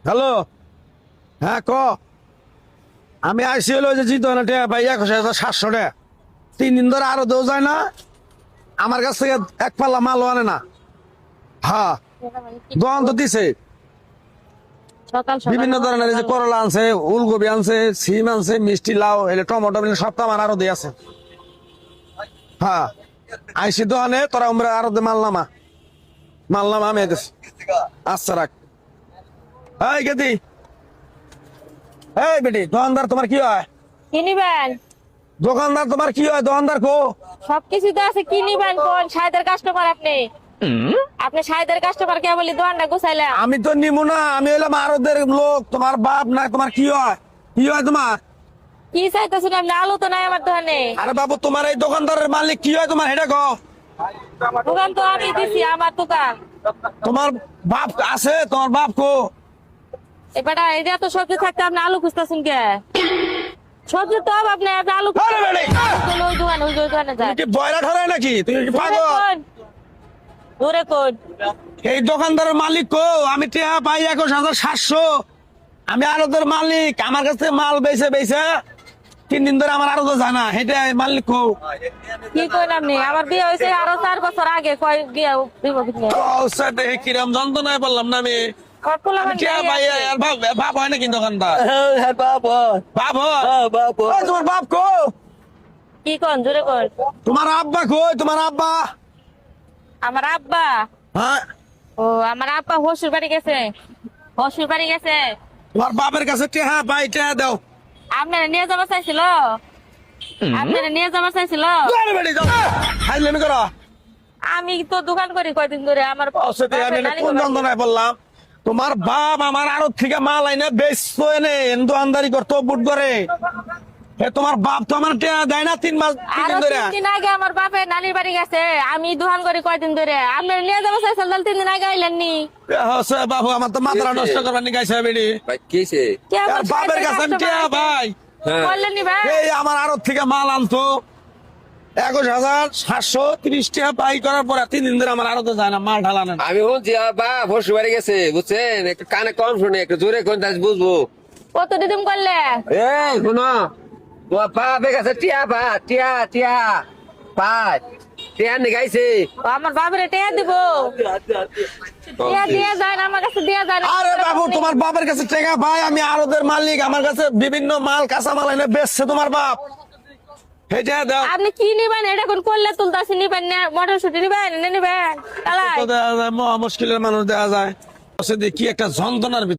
Hello, হ্যাঁ ক। আমি আইসি হলো যে জিতো না ভাই 21,700 টাকা 3 দিন ধরে আরো দেওয়া যায় না। আমার কাছ থেকে এক পাল্লা মালও আনে না। হ্যাঁ, দোকান তো দিছে বিভিন্ন ধরনের, যে করলা আনছে, উলকপি আনছে, সিম আনছে, মিষ্টি লাউ, এলে টমেটো সব তো আমার আরো দিয়ে আছে। হ্যাঁ, আইসি দোকানে তোরা আমরা আরো মারলাম আমি আচ্ছা রাখ। এই গেদি, এই বেটি দোকানদার তোমার কি হয়? কি নিবেন? দোকানদার তোমার কি হয়? দোকানদার কো? সবকিছু তো আছে, কি নিবেন কোন? সাইদের কাস্টমার আপনি সাইদের কাস্টমার কে বলি দোকানটা গুছাইলাম। আমি তো নিবো না, আমি হলাম আরদের লোক। তোমার বাপ না, তোমার কি হয়? কি হয় তোমার? কি চাইতেছেন আপনি? আলু তো নাই আমার দোকানে। আরে বাবু, তোমার এই দোকানদারের মালিক কি হয় তোমার? এটা কো। দোকান তো আমি দিছি, আমার দোকান। তোমার বাপ আছে? তোমার বাপ কো? এবারে এটা তো সবজি থাকতে আপনি আলু খুঁজতেছেন কে? সবজি তো আপনি আলু আরে বেটি, ওই দোকানে যায়। তুমি কি বয়রা ঠরাই নাকি? তুমি কি পাগল? দূরে কোন? এই দোকানদারের মালিক কো? আমি টিয়া পাই 21,700। আমি আরদের মালিক। আমার কাছ থেকে মাল বেচে 3 দিন ধরে আমার আরো জানা, হেঁটে মালিক কো। কি কইন আপনি? আমার বিয়ে হয়েছে আরো 4 বছর আগে। কয় গিয়া দিব কিনে? কিরম যন্ত্রণায় বললাম না আমি। আমার পোলাপান টিয়া নাই পাই আছে। আর বাপ হয় নাকি দোকানদার? হ্যাঁ বাপ হয়। বাপ হয়? বাপ হয়। ওই তোমার বাপ কো? কি কোন? জোরে কোন? তোমার আব্বা কই? তোমার আব্বা? আমার আব্বা? হ্যাঁ, ও, আমার আব্বা হসুর বাড়ি গেছে। হসুর বাড়ি গেছে। তোমার বাপের কাছে টিয়া পাই, টিয়া দাও। আপনারা নিয়ে যাবার চাইছিল? আপনারা নিয়ে যাবার চাইছিল? আরে বেটি, যাও। ফাইজলামি করো। আমি তো দোকান করি কয়দিন ধরে। আমার অসতে আমি এটা কোন যন্ত্রণায় বললাম? তোমার বাপ আমার আরো থেকে মাল আইনে বেচতো, এনে এন্দু আন্দারি করতো, বুট করে। তোমার বাপ তো আমার টিয়া দেয় না 3 মাস 3 আরো দিন ধরে। 3 দিন আগে আমার বাপের নানির বাড়ি গেছে। আমি দোকান করি কয়দিন ধরে। আপনারা নিয়ে যাবার চাইছিল? 3 দিন আগে আইলেন নি? হচ্ছে বাবু, আমার তো মাথাটা নষ্ট করবার নি গাইছে বেটি। ভাই কিছে? কে আমার বাপের কাছে আমি টিয়া ভাই। বললেন নি ভাই? এই আমার আরো থেকে মাল আনতো 21,730 টাকা পাই করার পরে 3 দিন ধরে আমার আরো তো যায় না, মাল ঢালানো না। আমি বলছি বাপ হসু বাড়ি গেছে বুঝছেন, একটু কানে কম শুনে একটু জোরে কোন তাই বুঝবো। কত দিদিম করলে? এই শুনো, তোমার বাপের কাছে টিয়া পা টিয়া টিয়া পাঁচ টিয়া নিগাইছে। ও, আমার বাপের টেয়া দিব। টিয়া দিয়ে যায় না, আমার কাছে দিয়ে যায় না। আরে বাবু, তোমার বাপের কাছে টাকা ভাই, আমি আরদের মালিক। আমার কাছে বিভিন্ন মাল, কাঁচা মাল এনে বেচছে তোমার বাপ। হেঁটে দাও। আপনি কি নিবেন? এটা কোন করলে তুলতাছি নিবেন না? মটরশুটি নিবেন না নিবেন? তো দেয়া যায়, মহা মুশকিলের মানুষ দেয়া যায়। কি একটা যন্ত্রণার ভিতর।